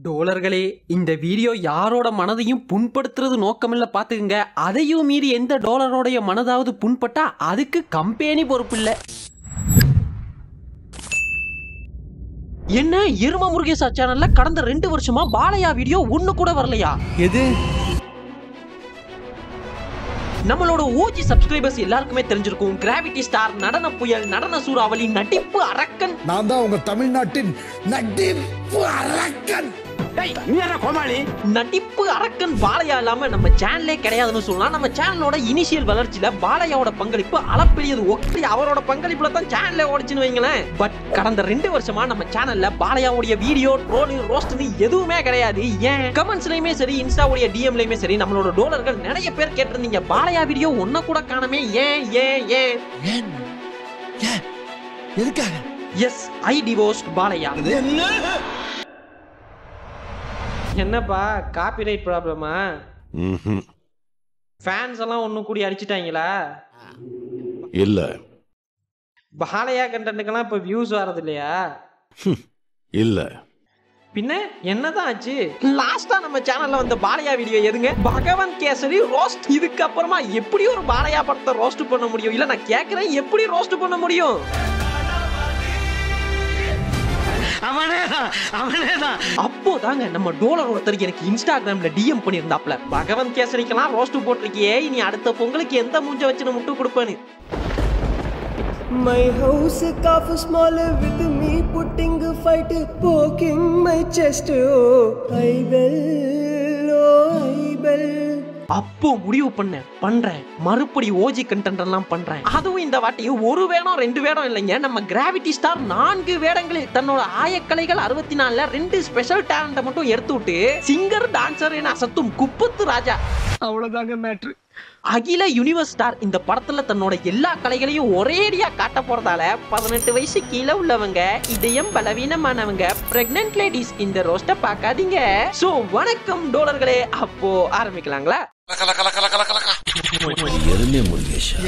டோலர்களே, இந்த வீடியோ யாரோட மனதையும் புண்படுத்துறது நோக்கமில்ல பாத்துக்குங்க. அதையும் மீறி எந்த டோலரோடைய மனதாவது புண்பட்டா அதுக்கு கம்பெனி பொறுப்பில்லை. என்ன எரும முருகேசா சேனல்ல கடந்த 2 வருஷமா பாலையா வீடியோ ஒண்ணு கூட வரலையா? எது? நம்மளோட ஓஜி சப்ஸ்கிரைபர்ஸ் எல்லாருக்குமே தெரிஞ்சிருக்கும். கிராவிட்டி ஸ்டார், நடன புயல், நடன சூறாவளி, நடிப்பு அரக்கன். நான் தான் உங்க தமிழ்நாட்டின் நடிப்பு அரக்கன். நடிப்பு அரக்கன் பாலையா இல்லாம நம்ம சேனலே கிடையாதுன்னு சொல்லலாம். நம்ம சேனலோட இனிஷியல் வளர்ச்சியில பாலையாவோட பங்களிப்பு அளப்பெரியது. ஒக்கி அவரோட பங்களிப்புல தான் சேனலே ஓடிச்சுன்னு வைங்களேன். பட் கடந்த 2 வருஷமா நம்ம சேனல்ல பாலையாவுடைய வீடியோ, ட்ரோல், ரோஸ்ட்னு எதுவுமே கிடையாது. ஏன் கமெண்ட்ஸ்லயுமே சரி, இன்ஸ்டாவுடைய டிஎம்லயுமே சரி, நம்மளோட டோலர்கள் நிறைய பேர் கேட்டிருந்தீங்க பாலையா வீடியோ ஒன்ன கூட காணமே, ஏன் ஏன் ஏன் ஏன் எதுக்காக? எஸ், ஐ டிவோர்ஸ்ட் பாலையா. என்னப்பா காப்பிரைட் ப்ராப்ளமா? ஃபேன்ஸ் எல்லாம் ஒண்ணு கூடி அடிச்சிட்டாங்களா? இல்ல. பாலையா கண்டென்ட்க்கெல்லாம் இப்ப வியூஸ் வரது இல்லையா? இல்ல. பின்ன என்னதான் ஆச்சு? லாஸ்டா நம்ம சேனல்ல வந்த பாலையா வீடியோ எதுங்க? பகவன் கேசரி ரோஸ்ட். இதுக்கு அப்புறமா எப்படி ஒரு பாலையா படத்தை ரோஸ்ட் பண்ண முடியும்? இல்ல நான் கேக்குறேன், எப்படி ரோஸ்ட் பண்ண முடியும்? அப்போதாங்க நம்ம டோலர் ஒருத்தருக்கு எனக்கு இன்ஸ்டாகிராம்ல டிஎம் பண்ணியிருந்தாப்ல, பகவன் கேசரிக்கெல்லாம் ரோஸ்ட் போட்டிருக்கியே, இனி அடுத்த பொங்கலுக்கு எந்த மூஞ்ச வச்சு முட்டு கொடுப்பேன்னு. My house काफी small with me putting a fight poking my chest. Oh I will, oh I will. அப்போ முடிவு பண்றேன் மறுபடி ஓஜி கண்டென்ட் எல்லாம் பண்றேன். அதுவும் இந்த வாட்டி ஒரு வேடம் 2 வேடம் இல்லைங்க. நம்ம கிராவிட்டி ஸ்டார் 4 வேடங்களில் தன்னோட ஆயக்கலைகள் 64ல 2 ஸ்பெஷல் டேலண்ட மட்டும் எடுத்து விட்டு சிங்கர் டான்சர் என அசத்தும் குப்பத்து ராஜா. அவ்வளவுதாங்க மேட்ரு. அகில யூனிவர்ஸ் ஸ்டார் இந்த படத்துல தன்னோட எல்லா கலைகளையும் ஒரேடியா காட்ட போறதால 18 வயசு கீழே உள்ளவங்க, இதயம் பலவீனமானவங்க, பிரெக்னன்ட் லேடிஸ் இந்த ரோஸ்ட பார்க்காதீங்க. சோ வணக்கம் டோலர்களே, அப்போ ஆரம்பிக்கலாங்களா?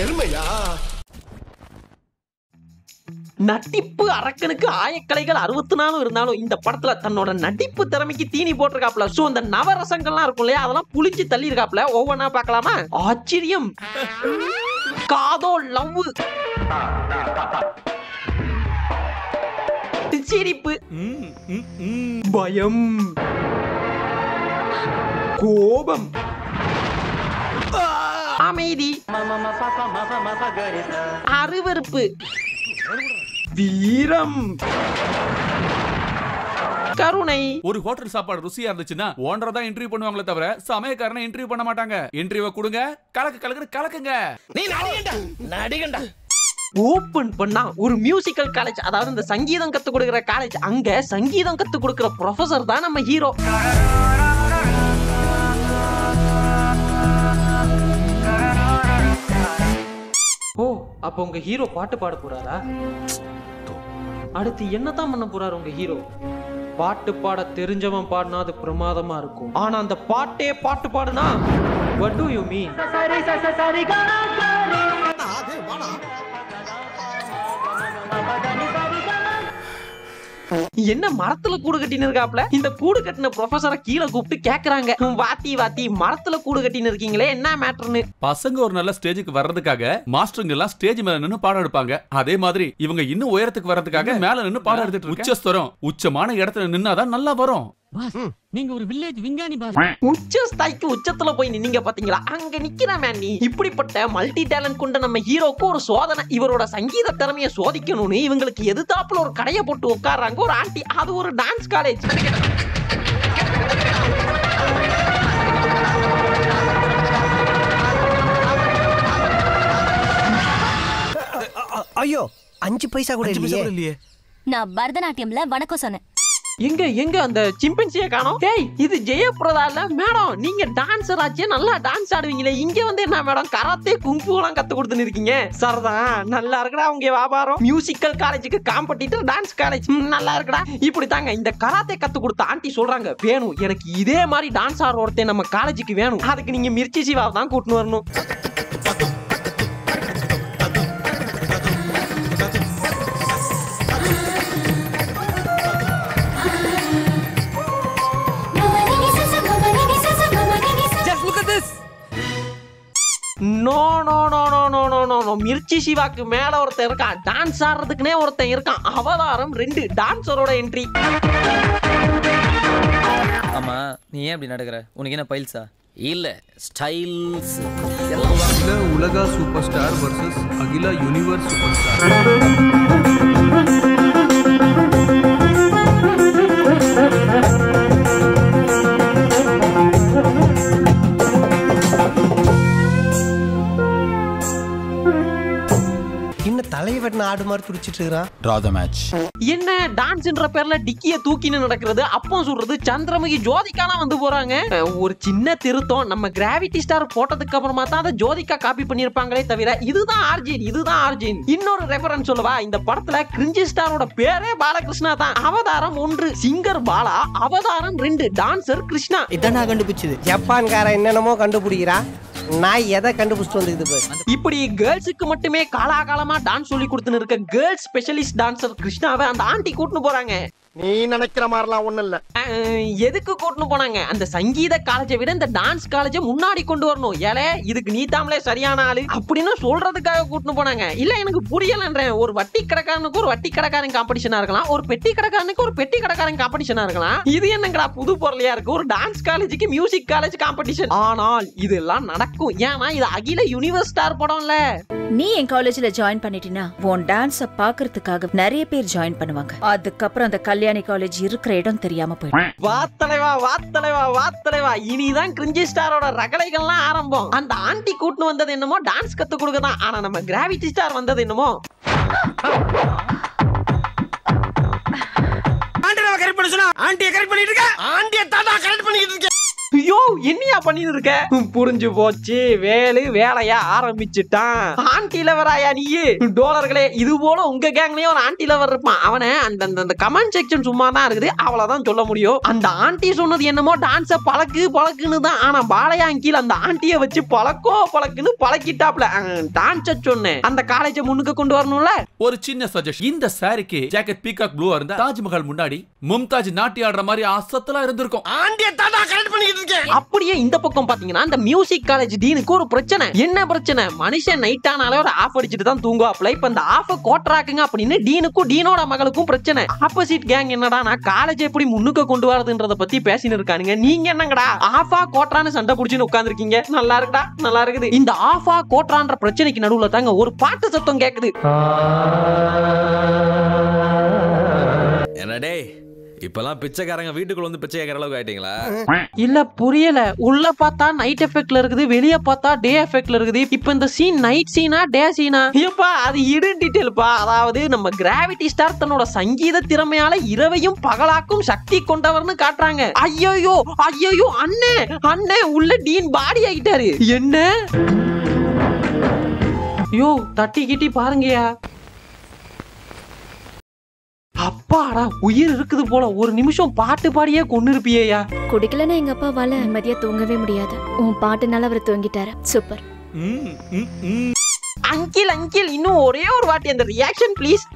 எருமையா? நடிப்பு அரக்கனுக்கு ஆயக்கலைகள் 64 இருந்தாலும் இந்த படத்துல தன்னோட நடிப்பு திறமைக்கு தீனி போட்டிருக்காப்ல. சோ அந்த நவரசங்கள்லாம் இருக்கும் இல்லையா, அதெல்லாம் புளிச்சு தள்ளி இருக்காப்ல. ஒவ்வொன்னா பார்க்கலாமா? ஆச்சரியம், காதோ, லவ், சிரிப்பு, பயம், கோபம், அமைதி, அருவருப்பு, வீரம், கருணை. ஒரு ஹோட்டல் சாப்பாடு ருசியா இருந்துச்சுன்னா ஓனரை தான் இன்டர்வியூ பண்ணுவாங்களே தவிர சமயக்காரனை இன்டர்வியூ பண்ண மாட்டாங்க. இன்டர்வியூ கொடுங்க, கலக்குங்க. நீ நடிகண்டா. ஓபன் பண்ணா ஒரு மியூசிக்கல் காலேஜ், அதாவது இந்த சங்கீதம் கத்து கொடுக்கிற காலேஜ். அங்க சங்கீதம் கத்து கொடுக்கிற ப்ரொஃபசர் தான் நம்ம ஹீரோ. ஓ, அப்ப உங்க ஹீரோ பாட்டு பாட போறாரா? அடுத்து என்னதான் பண்ண போறாரு உங்க ஹீரோ? பாட்டு பாட தெரிஞ்சவன் பாடினா அது பிரமாதமா இருக்கும். ஆனா அந்த பாட்டே பாட்டு பாடுனா what do you mean? என்ன மரத்துல கூடு கட்டின்னு இருக்காப்ல? இந்த கூடு கட்டின ப்ரொஃபசரை கீழே கூப்பிட்டு கேக்குறாங்க, வாத்தி மரத்துல கூடு கட்டின்னு இருக்கீங்களே, என்ன மேட்டர்னு. பசங்க ஒரு நல்ல ஸ்டேஜுக்கு வர்றதுக்காக மாஸ்டருங்க எல்லாம் ஸ்டேஜ் மேல நின்னு பாடம் எடுப்பாங்க. அதே மாதிரி இவங்க இன்னும் உயரத்துக்கு வர்றதுக்காக மேல நின்னு பாடம் எடுத்துட்டு உச்சஸ்தரம் உச்சமான இடத்துல நின்னாதான் நல்லா வரும். நீங்க ஒரு வில்லேஜ் விஞ்ஞானி பாஸ். உச்ச ஸ்தாய்க்கு உச்சத்துல போய் நின்னீங்க பாத்தீங்களா? அங்க நிக்கிற மேன் நீ. இப்படிப்பட்ட மல்டி டேலண்ட் கொண்ட நம்ம ஹீரோக்கு ஒரு சோதனை. இவரோட சங்கீத திறமையை சோதிக்கணும்னு இவங்களுக்கு எதிர்த்தாப்புல ஒரு கடையை போட்டு உட்கார்றாங்க ஒரு ஆண்டி. அது ஒரு டான்ஸ் காலேஜ். ஐயோ 5 பைசா கூட இல்லையே. நான் பரதநாட்டியம்ல வணக்கம் சொன்னேன். எங்க அந்த சிம்பன்சியை காணோம்? டேய், இது ஜெயபிரதா இல்ல மேடம்? நீங்க டான்சர் ஆச்சே, நல்லா டான்ஸ் ஆடுவீங்களே. இங்க வந்து என்ன மேடம் கராத்தே குங்ஃபூ எல்லாம் கத்து கொடுத்துன்னு இருக்கீங்க? சரதான் நல்லா இருக்குடா உங்க வியாபாரம். மியூசிக்கல் காலேஜுக்கு காம்படிட்டர் டான்ஸ் காலேஜ் நல்லா இருக்குடா. இப்படி தாங்க இந்த கராத்தே கத்து கொடுத்த ஆண்டி சொல்றாங்க, வேணும் எனக்கு இதே மாதிரி டான்ஸ் ஆடுற ஒருத்தன் நம்ம காலேஜுக்கு வேணும். அதுக்கு நீங்க மிர்ச்சி சிவாவை தான் கூட்டின்னு வரணும். மிர்ச்சி சிவாக்கு மேல ஒருத்தன் இருக்கான், டான்ஸ் ஆடுறதுக்குனே ஒருத்தன் இருக்கான். அவதாரம் 2 டான்சரோட என்ட்ரி. ஆமா, நீ ஏன் அப்படி நடக்கிற? உனக்கு என்ன பைல்ஸா? இல்ல, ஸ்டைல்ஸ். அகில உலகா சூப்பர் ஸ்டார் வர்சஸ் அகில யூனிவர்ஸ் சூப்பர் ஸ்டார். தலைவன் ஆடு மாதிரி துடிச்சிட்டு இருக்கான். Draw the match. என்ன டான்ஸ்ன்ற பேர்ல டிக்கிய தூக்கின்னு நடக்கிறது, அப்பம் சொல்றது, சந்திரமுகி ஜோதிகாலாம் வந்து போறாங்க. ஒரு சின்ன திருத்தம், நம்ம கிராவிட்டி ஸ்டார் போட்டதுக்கு அப்புறமா தான் அதை ஜோதிகா காப்பி பண்ணிருப்பாங்களே தவிர இதுதான் ஆர்ஜின். இன்னொரு ரெஃபரன்ஸ் சொல்லவா, இந்த படத்துல கிரிஞ்சி ஸ்டாரோட பேரே பாலகிருஷ்ணா தான். அவதாரம் 1 சிங்கர் பாலா, அவதாரம் 2 டான்சர் கிருஷ்ணா. இதான் நான் கண்டுபிடிச்சது. ஜப்பான்காரன் என்னென்னமோ கண்டுபிடிக்கிறா, நான் எதை கண்டுபிடிச்சிட்டு வந்து இப்படி கேர்ள்ஸுக்கு மட்டுமே காலாகாலமா டான்ஸ் சொல்லி கொடுத்துன்னு இருக்க கேர்ள்ஸ் ஸ்பெஷலிஸ்ட் டான்சர் கிருஷ்ணாவை அந்த ஆண்டி கூட்டின்னு போறாங்க. நீ நினைக்கிற மாதிரிலாம் ஒண்ணும் இல்ல. எதுக்கு கூட்டின்னு போனாங்க? அந்த சங்கீத காலேஜை விட இந்த டான்ஸ் காலேஜை முன்னாடி கொண்டு வரணும். ஏலே இதுக்கு நீ தாமலே சரியான ஆளு அப்படின்னு சொல்றதுக்காக கூட்டின்னு போனாங்க. இல்ல எனக்கு புரியலன்றேன். ஒரு வட்டி கடைக்காரனுக்கு ஒரு வட்டி கடைக்காரன் காம்படிஷனா இருக்கலாம், ஒரு பெட்டி கடைக்காரனுக்கு ஒரு பெட்டி கடைக்காரன் காம்படிஷனா இருக்கலாம். இது என்னங்கடா புது பொருளையா இருக்கு? ஒரு டான்ஸ் காலேஜுக்கு மியூசிக் காலேஜ் காம்படிஷன். ஆனால் இதெல்லாம் நடக்கும். ஏன்னா இது அகில யூனிவர்ஸ் ஸ்டார் படம்ல. நீ என் காலேஜ்ல ஜாயின் பண்ணிட்டீனா உன் டான்ஸ பாக்குறதுக்காக நிறைய பேர் ஜாயின் பண்ணுவாங்க. அதுக்கப்புறம் அந்த கல்யாணி காலேஜ் இருக்கிற இடம் தெரியாம போயிடும். வாத்தலைவா இனிதான் கிரிஞ்சி ஸ்டாரோட ரகளைகள்லாம் ஆரம்பம். அந்த ஆண்டி கூட்டின்னு வந்தது என்னமோ டான்ஸ் கத்து கொடுக்கதான். ஆனா நம்ம கிராவிட்டி ஸ்டார் வந்தது என்னமோ ஐயோ என்னையா பண்ணிட்டு இருக்க? புரிஞ்சு போச்சு, வேலையா ஆரம்பிச்சுட்டான். ஆன்டி லவராயா நீ? டோலர்களே, இது போல உங்க கேங்லயே ஒரு ஆன்டி லவர் இருப்பான். அவனை அந்த கமெண்ட் செக்ஷன் சும்மா தான் இருக்குது, அவ்வளவுதான் சொல்ல முடியும். அந்த ஆன்டி சொன்னது என்னமோ டான்ஸ பழக்குன்னு தான். ஆனா பாலையா கீழ அந்த ஆண்டிய வச்சு பழக்குன்னு பழக்கிட்டாப்ல. டான்ஸ சொன்னேன், அந்த காலேஜை முன்னுக்கு கொண்டு வரணும்ல. ஒரு சின்ன சஜஷன், இந்த சாரிக்கு ஜாக்கெட் பீகாக் ப்ளூவா இருந்தா தாஜ்மஹால் முன்னாடி மும்தாஜ் நாட்டி ஆடுற மாதிரி அசத்தலா இருந்திருக்கும். ஆண்டிய தாத்தா கரெக்ட் பண்ணிட்டு. அப்படியே இந்த பக்கம் பாத்தீங்கன்னா இந்த மியூசிக் காலேஜ் டீனுக்கு ஒரு பிரச்சனை. என்ன பிரச்சனை? மனுஷன் நைட் ஆனாலே ஒரு ஆஃப் அடிச்சுட்டு தான் தூங்குவாப்ல. இப்ப இந்த ஆஃப் கோட்ராக்குங்க அப்படின்னு டீனுக்கும் டீனோட மகளுக்கும் பிரச்சனை. ஆப்போசிட் கேங் என்னடா, நான் காலேஜ் எப்படி முன்னுக்கு கொண்டு வரதுன்றத பத்தி பேசின்னு இருக்கானுங்க. நீங்க என்னங்கடா ஆஃபா கோட்ரான்னு சண்டை புடிச்சுன்னு உட்கார்ந்துருக்கீங்க? நல்லா இருக்குடா, நல்லா இருக்குது. இந்த ஆஃபா கோட்ரான்ற பிரச்சனைக்கு நடுவுல தாங்க ஒரு பாட்டு சத்தம் கேக்குது. என்னடே இப்பெல்லாம் பிச்சைக்காரங்க வீட்டுக்குள்ள வந்து பிச்சை கேட்கற அளவுக்கு ஆயிட்டீங்களா? இல்ல புரியல. உள்ள பார்த்தா நைட் எஃபெக்ட்ல இருக்குது, வெளிய பார்த்தா டே எஃபெக்ட்ல இருக்குது. இப்ப இந்த சீன் நைட் சீனா டே சீனா? ஏப்பா அது இடன் டீடைல்ப்பா. அதாவது நம்ம கிராவிட்டி ஸ்டார் தன்னோட சங்கீத திறமையால இரவையும் பகலாக்கும் சக்தி கொண்டவர்னு காட்டுறாங்க. ஐயோ அண்ணே உள்ள டீன் பாடி ஆகிட்டாரு. என்ன யோ தட்டி கிட்டி பாருங்கயா. அப்பாடா உயிர் இருக்குது போல. ஒரு நிமிஷம் பாட்டு பாடியே கொண்டு இருப்பியா? குடிக்கலன்னா எங்க அப்பாவால நிம்மதியா தூங்கவே முடியாது. உன் பாட்டுனால அவர் தூங்கிட்டாரு. சூப்பர். அங்கிள் இன்னும் ஒரே ஒரு வாட்டி அந்த ரியாக்ஷன் ப்ளீஸ்.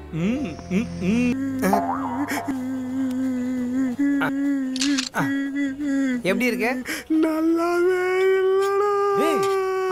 எப்படி இருக்கு? நல்லாவே இல்லடா.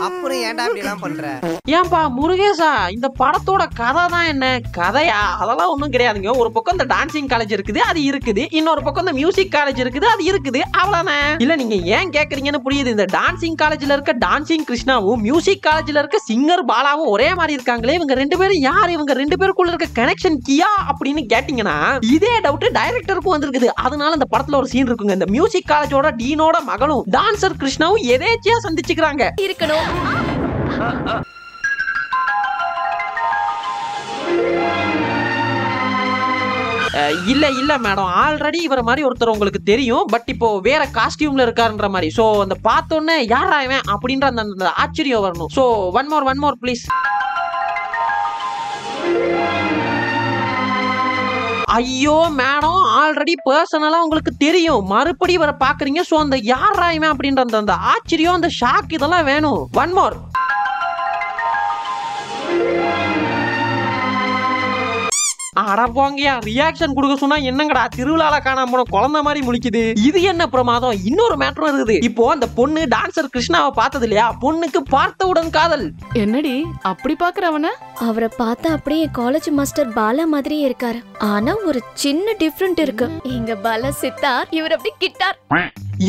அப்புறம் ஏன்டா இப்படி எல்லாம் பண்ற? ஏன்பா முருகேசா, இந்த படத்தோட கதை தான் என்ன? கதையா? அதெல்லாம் ஒண்ணும் கிடையாதுங்க. ஒரு பக்கம் இந்த டான்சிங் காலேஜ் இருக்குது, அது இருக்குது. இன்னொரு பக்கம் இந்த மியூசிக் காலேஜ் இருக்குது, அது இருக்குது. அவ்வளவுதானே. இல்ல நீங்க ஏன் கேக்குறீங்கன்னு புரியுது. இந்த டான்சிங் காலேஜ்ல இருக்க டான்சிங் கிருஷ்ணாவும் மியூசிக் காலேஜ்ல இருக்க சிங்கர் பாலாவும் ஒரே மாதிரி இருக்காங்களே, இவங்க ரெண்டு பேரும் யார்? இவங்க ரெண்டு பேருக்குள்ள இருக்க கனெக்ஷன் கியா அப்படின்னு கேட்டீங்கன்னா இதே டவுட் டைரக்டருக்கும் வந்திருக்குது. அதனால இந்த படத்துல ஒரு சீன் இருக்குங்க. இந்த மியூசிக் காலேஜோட டீனோட மகளும் டான்சர் கிருஷ்ணாவும் எதேச்சியா சந்திச்சுக்கிறாங்க. இருக்கணும். இல்ல மேடம், ஆல்ரெடி இவர மாதிரி ஒருத்தர் உங்களுக்கு தெரியும். பட் இப்போ வேற காஸ்டியூம்ல இருக்காருன்ற மாதிரி. சோ அந்த பார்த்தோன்னே யாரா இவன் அப்படின்ற அந்த ஆச்சரியம் வரணும். So one more please. ஐயோ மேடம், ஆல்ரெடி பர்சனலா உங்களுக்கு தெரியும், மறுபடியும் இவரை பாக்குறீங்க. சோ அந்த யாரா இவன் அப்படின்ற அந்த ஆச்சரியம், அந்த ஷாக் இதெல்லாம் வேணும். One more. அட போங்கயா, ரியாக்ஷன் கொடுக்க சொன்னா என்னங்கடா திருவிழால காணாம போன குழந்தை மாதிரி முழிக்குது. இது என்ன பிரமாதம்? இன்னொரு மேட்டரும் இருக்குது. இப்போ அந்த பொண்ணு டான்சர் கிருஷ்ணாவை பார்த்தது இல்லையா? பொண்ணுக்கு பார்த்தவுடன் காதல். என்னடி அப்படி பாக்குறவன? அவரை பார்த்தா அப்படியே காலேஜ் மாஸ்டர் பாலா மாதிரியே இருக்காரு. ஆனா ஒரு சின்ன டிஃபரெண்ட் இருக்கு. எங்க பாலா சித்தார், இவர் அப்படி கிட்டார்.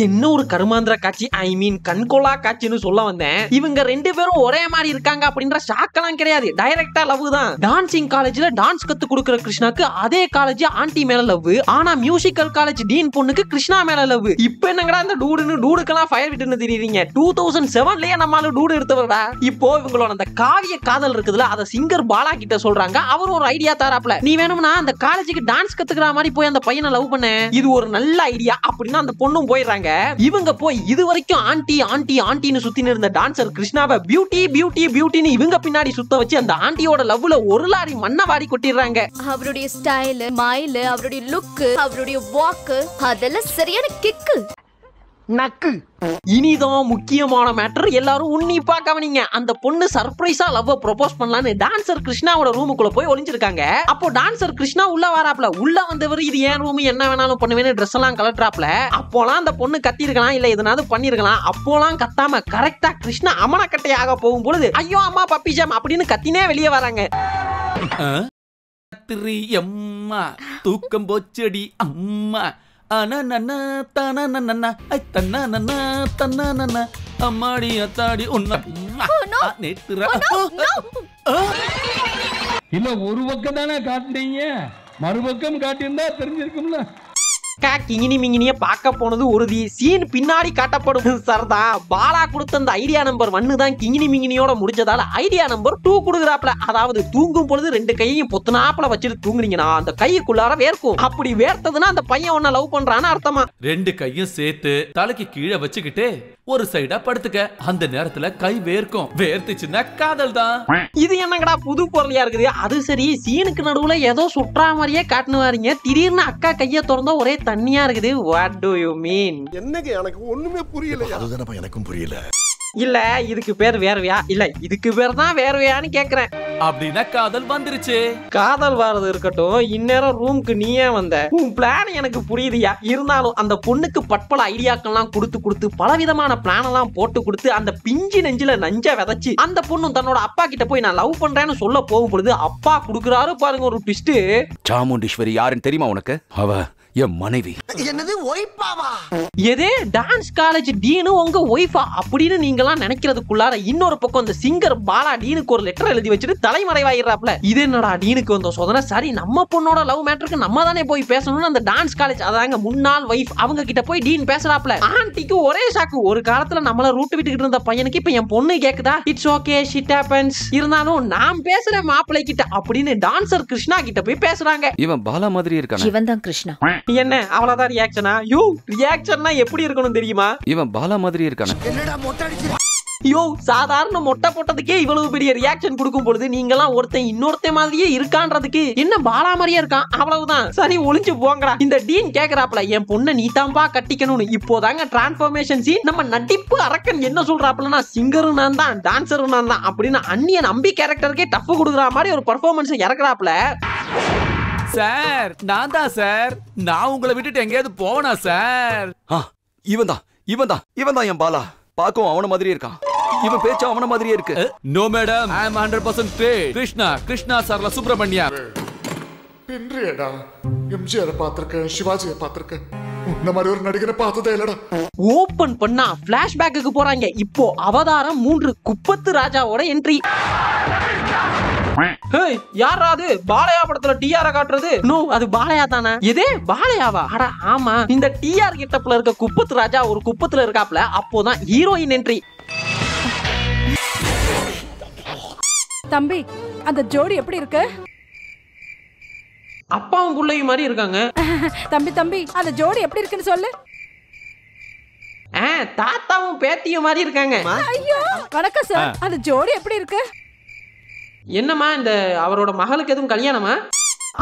என்ன ஒரு கருமாந்திர காட்சி, ஐ மீன் கண்கொள்ளா காட்சின்னு சொல்ல வந்தேன். இவங்க ரெண்டு பேரும் ஒரே மாதிரி இருக்காங்க அப்படின்ற ஷாக்கெல்லாம் கிடையாது. டைரக்டா லவ் தான். டான்சிங் காலேஜ்ல டான்ஸ் கத்து கொடுக்கிற கிருஷ்ணாக்கு அதே காலேஜ் ஆண்டி மேல லவ். ஆனா மியூசிக்கல் காலேஜ் டீன் பொண்ணுக்கு கிருஷ்ணா மேல லவ். இப்ப என்னங்கடா இந்த டூடுக்கெல்லாம் ஃபயர் விட்டுன்னு தெரியுறீங்க? 2007லயே நம்மால டூடு எடுத்தவரடா. இப்போ இவங்களோட அந்த காவிய காதல் இருக்குதுல, அத சிங்கர் பாலா கிட்ட சொல்றாங்க. அவர் ஒரு ஐடியா தராப்ல, நீ வேணும்னா அந்த காலேஜுக்கு டான்ஸ் கத்துக்கிற மாதிரி போய் அந்த பையனை லவ் பண்ண, இது ஒரு நல்ல ஐடியா அப்படின்னு அந்த பொண்ணும் போயிடுறாங்க. இவங்க போய் இது வரைக்கும் ஆண்டி ஆண்டி ஆண்டின்னு சுத்தின இருந்த டான்சர் கிருஷ்ணாவை பியூட்டி பியூட்டி பியூட்டின்னு இவங்க பின்னாடி சுத்த வச்சு அந்த ஆண்டியோட லவ்ல ஒரு லாரி மண்ணை வாரி கொட்டிடுறாங்க. அவருடைய ஸ்டைல், ஸ்மைல், அவருடைய லுக், அவருடைய வாக், அதெல்லாம் சரியான கிக்கு. நக்கு. இனிதான் முக்கியமான மேட்டர், எல்லாரும் உன்னிப்பா கவனிங்க. அந்த பொண்ணு சர்ப்ரைஸா லவ் ப்ரோபோஸ் பண்ணலான்னு டான்சர் கிருஷ்ணாவோட ரூமுக்குள்ள போய் ஒளிஞ்சிருக்காங்க. அப்போ டான்சர் கிருஷ்ணா உள்ள வராப்ல. உள்ள வந்தவர் இது ஏன் ரூம், என்ன வேணாலும் பண்ணுவேன்னு ட்ரெஸ் எல்லாம் கலட்டுறாப்ல. அப்போலாம் அந்த பொண்ணு கத்தி இருக்கலாம், இல்ல எதனாவது பண்ணிருக்கலாம். அப்போலாம் கத்தாம கரெக்டா கிருஷ்ணா அமனக்கட்டையாக போகும் பொழுது ஐயோ அம்மா பப்பிஜாம் அப்படின்னு கத்தினே வெளியே வராங்க. அம்மா தூக்கம் போச்சடி அம்மா அம்மாடி அத்தாடி இல்ல ஒரு பக்கம் தானே காட்டுறீங்க, மறுபக்கம் காட்டியிருந்தா தெரிஞ்சிருக்கும்ல. கிங்கினி மிங்கினிய பார்க்க போனது உறுதி. சீன் பின்னாடி காட்டப்படும். சர்தா பாலா கொடுத்த அந்த ஐடியா நம்பர் 1 தான் கிங்கினி மிங்கினியோட முடிச்சதால ஐடியா நம்பர் 2 கொடுக்குறாப்ல. அதாவது தூங்கும் பொழுது 2 கையையும் பொத்துனாப்ல வச்சுட்டு தூங்குனீங்கன்னா அந்த கைக்குள்ளார வேர்க்கும். அப்படி வேர்த்ததுன்னா அந்த பையன் உன்னை லவ் பண்றான்னு அர்த்தமா. 2 கையும் சேர்த்து தலைக்கு கீழே வச்சுக்கிட்டு ஒரு சைடா படுத்துக்க. அந்த நேரத்துல கை வேர்க்கும். வேர்த்துச்சுன்னா காதல் தான். இது என்னங்கடா புது பொருளியா இருக்குது? அது சரி, சீனுக்கு நடுவுல ஏதோ சுற்றா மாதிரியே காட்டுவாருங்க. திடீர்னு அக்கா கைய திறந்தா ஒரே தண்ணியா இருக்குது. What to you mean? என்னங்க எனக்கு ஒண்ணுமே புரியல. அதுதானப்பா எனக்கும் புரியல. இல்ல இதுக்கு பேர் வேர்வையா, இல்ல இதுக்கு பேர் தான் வேர்வையான்னு கேக்குறேன். அப்படின்னா காதல் வந்துருச்சு. காதல் வரது இருக்கட்டும், இந்நேரம் ரூமுக்கு நீயே வந்த. உன் பிளான் எனக்கு புரியுதுயா. இருந்தாலும் அந்த பொண்ணுக்கு பற்பல ஐடியாக்கெல்லாம் கொடுத்து பலவிதமான பிளான் எல்லாம் போட்டு கொடுத்து அந்த பிஞ்சு நெஞ்சில நஞ்ச விதைச்சு அந்த பொண்ணு தன்னோட அப்பா கிட்ட போய் நான் லவ் பண்றேன்னு சொல்ல போகும் பொழுது அப்பா குடுக்குறாரு பாருங்க ஒரு ட்விஸ்ட். சாமுண்டீஸ்வரி யாருன்னு தெரியுமா உனக்கு? அவ என் மனைவி. என்னது ஒய்ஃபாவா? எதே டான்ஸ் காலேஜ் டீனு உங்க ஒய்ஃபா அப்படின்னு நீங்கலாம் நினைக்கிறதுக்குள்ளார இன்னொரு பக்கம் இந்த சிங்கர் பாலா டீனுக்கு ஒரு லெட்டர் எழுதி வச்சுட்டு தலைமறைவாயிடுறாப்ல. இது என்னடா டீனுக்கு வந்த சோதனை? சரி நம்ம பொண்ணோட லவ் மேட்டருக்கு நம்ம தானே போய் பேசணும்னு அந்த டான்ஸ் காலேஜ் அதாங்க முன்னாள் வைஃப் அவங்க கிட்ட போய் டீன் பேசுறாப்ல. ஆண்டிக்கு ஒரே ஷாக்கு. ஒரு காலத்துல நம்மள ரூட் விட்டுக்கிட்டு இருந்த பையனுக்கு இப்ப என் பொண்ணு கேக்குதா? It's okay shit happens. இருந்தாலும் நான் பேசுறேன் மாப்பிள்ளை கிட்ட அப்படின்னு டான்சர் கிருஷ்ணா கிட்ட போய் பேசுறாங்க. இவன் பாலா மாதிரி இருக்கானே. இவன் தான் கிருஷ்ணா. என்ன அவ்வளவுதான் ரியாக்ஷனா? யூ ரியாக்ஷன்னா எப்படி இருக்கணும் தெரியுமா? இவன் பாலா மாதிரி இருக்கானே. என்னடா மொட்டை அடிச்சு? யோ சாதாரண மொட்டை போட்டதுக்கே இவ்வளவு பெரிய ரியாக்ஷன் கொடுக்கும் பொழுது நீங்கலாம் ஒருத்தன் இன்னொருத்தன் மாதிரியே இருக்கான்றதுக்கு என்ன பாலா மாதிரியே இருக்கான் அவ்வளவுதான். சரி ஒளிஞ்சு போங்கடா. இந்த டீன் கேக்குறாப்ல என் பொண்ணை நீ தான்பா கட்டிக்கணும்னு. இப்போதாங்க டிரான்ஸ்ஃபர்மேஷன் சீன். நம்ம நடிப்பு அரக்கன் என்ன சொல்றாப்லன்னா சிங்கரும் நான் தான் டான்சரும் நான் தான் அப்படின்னு அந்நிய நம்பி கேரக்டருக்கே டஃப் கொடுக்குற மாதிரி ஒரு பெர்ஃபார்மன்ஸ் இறக்குறாப்ல. சார் நான் தான் சார். நான் உங்களை விட்டுட்டு எங்கேயாவது போவனா சார்? இவன் தான் என் பாலா. பாக்கவும் அவன மாதிரியே இருக்கான். இவன் பேச்சும் அவன மாதிரியே இருக்கு. நோ மேடம், ஐ அம் 100% straight. கிருஷ்ணா சார்ல சுப்பிரமணியா. பின்றியடா எம்ஜிஆர் பாத்திருக்கேன், சிவாஜியை பாத்திருக்கேன். உன்ன மாதிரி ஒரு நடிகரை பார்த்ததே இல்லடா. ஓபன் பண்ணா பிளாஷ்பேக்கு போறாங்க. இப்போ அவதாரம் 3 குப்பத்து ராஜாவோட என்ட்ரி. யாரா அது? பாலையா படத்துல டிஆர் காட்டுறது? நோ அது பாலையா தானே. எதே பாலையாவா? அட ஆமா. இந்த டிஆர் கெட்டப்ல இருக்க குப்பத்து ராஜா ஒரு குப்பத்துல இருக்காப்ல. அப்போதான் ஹீரோயின் என்ட்ரி. தம்பி அந்த ஜோடி எப்படி இருக்கு? அப்பாவும் புள்ளையும் மாதிரி இருக்காங்க. தம்பி அந்த ஜோடி எப்படி இருக்குன்னு சொல்லு. தாத்தாவும் பேத்தியும் மாதிரி இருக்காங்க. ஐயோ வணக்கம் சார். அந்த ஜோடி எப்படி இருக்கு? என்னம்மா இந்த அவரோட மகளுக்கு எதுவும் கல்யாணமா?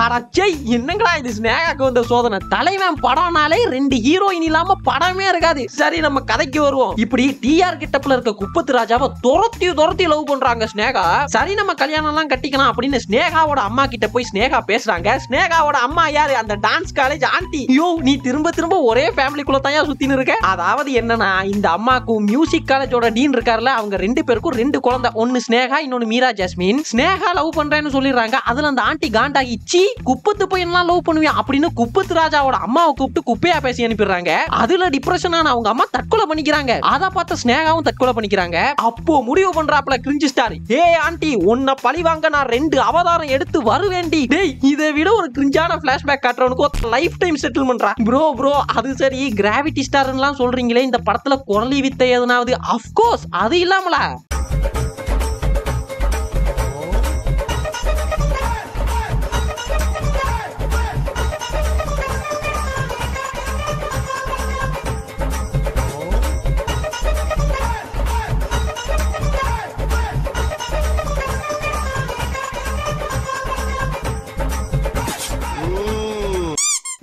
அடச்சை என்னங்கடா இது ஸ்னேகாக்கு வந்த சோதனை. தலைவன் படம்னாலே 2 ஹீரோயின் இல்லாம படமே இருக்காது. சரி நம்ம கதைக்கு வருவோம். இப்படி டிஆர் கிட்டப்ல இருக்க குப்பத்து ராஜாவை துரத்தி லவ் பண்றாங்க ஸ்னேகா. சரி நம்ம கல்யாணம் எல்லாம் கட்டிக்கலாம் அப்படின்னு ஸ்னேகாவோட அம்மா கிட்ட போய் ஸ்னேகா பேசுறாங்க. ஸ்னேகாவோட அம்மா யாரு? அந்த டான்ஸ் காலேஜ் ஆண்டி. ஐயோ நீ திரும்ப ஒரே ஃபேமிலிக்குள்ள தான் சுத்தின்னு இருக்க. அதாவது என்னன்னா இந்த அம்மாக்கும் மியூசிக் காலேஜோட டீன் இருக்கார்ல, அவங்க 2 பேருக்கும் 2 குழந்தை. ஒன்னு ஸ்னேகா, இன்னொன்னு மீரா ஜாஸ்மின். ஸ்னேகா லவ் பண்றேன்னு சொல்லிடுறாங்க. அதுல அந்த ஆண்டி காண்டாகி சீ குப்பத்து பையன்லாம் லவ் பண்ணுவேன் அப்படின்னு குப்பத்து ராஜாவோட அம்மாவை கூப்பிட்டு குப்பையா பேசி அனுப்பிடுறாங்க. அதுல டிப்ரெஷனான அவங்க அம்மா தற்கொலை பண்ணிக்கிறாங்க. அத பார்த்த ஸ்னேகாவும் தற்கொலை பண்ணிக்கிறாங்க. அப்போ முடிவு பண்றாப்ல கிரிஞ்சி ஸ்டார், ஏ ஆண்டி உன்னை பழி வாங்க நான் 2 அவதாரம் எடுத்து வருவேண்டி. டேய் இதை விட ஒரு கிரிஞ்சான பிளாஷ்பேக் காட்டுறவனுக்கு லைஃப் டைம் செட்டில் பண்றா. ப்ரோ அது சரி கிராவிட்டி ஸ்டார்லாம் சொல்றீங்களே, இந்த படத்துல குரலி வித்தை எதுனாவது? அஃப்கோர்ஸ் அது இல்லாமல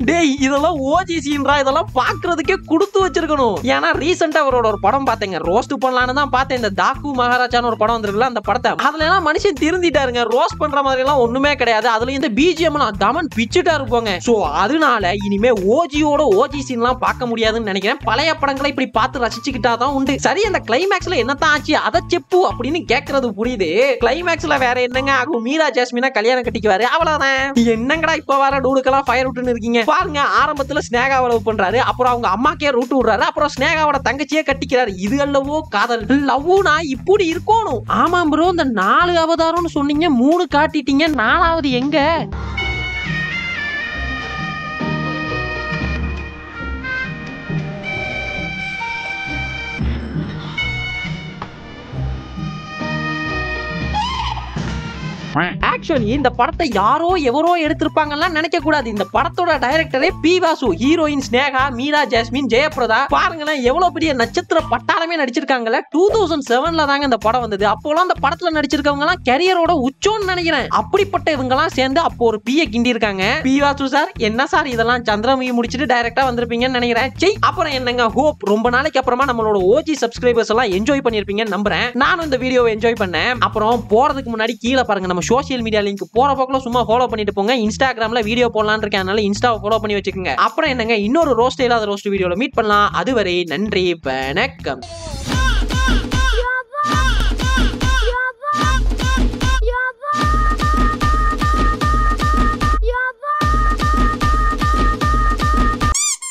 டேய் இதெல்லாம் ஓஜி சீன்ரா, இதெல்லாம் பாக்குறதுக்கே கொடுத்து வச்சிருக்கணும். ஏன்னா ரீசெண்டா அவரோட ஒரு படம் பார்த்தேங்க, ரோஸ்ட் பண்ணலான்னு தான் பார்த்தேன். இந்த தாக்கு மகாராஜான்னு ஒரு படம் வந்திருக்குல்ல, அந்த படத்தை அதுல எல்லாம் மனுஷன் திருந்திட்டாருங்க. ரோஸ்ட் பண்ற மாதிரி எல்லாம் ஒண்ணுமே கிடையாது. அதுல இந்த பிஜிஎம் எல்லாம் தமன் பிச்சுட்டா இருப்பாங்க. சோ அதனால இனிமே ஓஜியோட ஓஜி சீன்லாம் பார்க்க முடியாதுன்னு நினைக்கிறேன். பழைய படங்களை இப்படி பார்த்து ரசிச்சுக்கிட்டா தான் உண்டு. சரி அந்த கிளைமேக்ஸ்ல என்னத்தான் ஆச்சு அதை செப்பு அப்படின்னு கேட்கறது புரியுது. கிளைமேக்ஸ்ல வேற என்னங்க ஆகும்? மீரா ஜாஸ்மினா கல்யாணம் கட்டிக்குவாரு, அவ்வளவுதான். என்னங்கடா இப்ப வர டூடுக்கெல்லாம் ஃபயர் விட்டுன்னு இருக்கீங்க பாருங்க. ஆரம்பத்துல ஸ்னேகாவை லவ் பண்றாரு, அப்புறம் அவங்க அம்மாக்கே ரூட் விடுறாரு, அப்புறம் ஸ்னேகாவோட தங்கச்சியே கட்டிக்கிறாரு. இது அல்லவோ காதல். லவ்னா இப்படி இருக்கணும். ஆமா ப்ரோ, இந்த 4 அவதாரம்னு சொன்னீங்க, 3 காட்டிட்டீங்க, 4வது எங்க? ஆக்சுவலி இந்த படத்தை யாரோ எவரோ எடுத்திருப்பாங்கலாம் நினைக்க கூடாது. இந்த படத்தோட டைரக்டரே பி வாசு. ஹீரோயின் ஸ்னேகா, மீரா ஜாஸ்மின், ஜெயபிரதா பாருங்களேன் எவ்வளவு பெரிய நட்சத்திர பட்டாளமே நடிச்சிருக்காங்கல்ல. 2007ல தாங்க இந்த படம் வந்தது. அப்போலாம் அந்த படத்துல நடிச்சிருக்கவங்க எல்லாம் கரியரோட உச்சோன்னு நினைக்கிறேன். அப்படிப்பட்ட இவங்க எல்லாம் சேர்ந்து அப்போ ஒரு பிஏ கிண்டி இருக்காங்க. பி வாசு சார் என்ன சார் இதெல்லாம் சந்திரமுகி முடிச்சிட்டு டைரக்டா வந்திருப்பீங்கன்னு நினைக்கிறேன். அப்புறம் என்னங்க ஹோப் ரொம்ப நாளைக்கு அப்புறமா நம்மளோட ஓஜி சப்ஸ்கிரைபர்ஸ் எல்லாம் என்ஜாய் பண்ணிருப்பீங்கன்னு நம்புறேன். நானும் இந்த வீடியோவை என்ஜாய் பண்ணேன். அப்புறம் போறதுக்கு முன்னாடி கீழே பாருங்க நம்ம சோசியல் மீடியா லிங்க் போற போக்குல சும்மா ஃபாலோ பண்ணிட்டு போங்க. இன்ஸ்டாகிராம்ல வீடியோ போடலாம்னு இருக்கேன், அதனால இன்ஸ்டாவை ஃபாலோ பண்ணி வச்சுக்கோங்க. அப்புறம் என்னங்க இன்னொரு ரோஸ்ட் இல்லாத ரோஸ்ட் வீடியோல மீட் பண்ணலாம். அதுவரை நன்றி, வணக்கம்.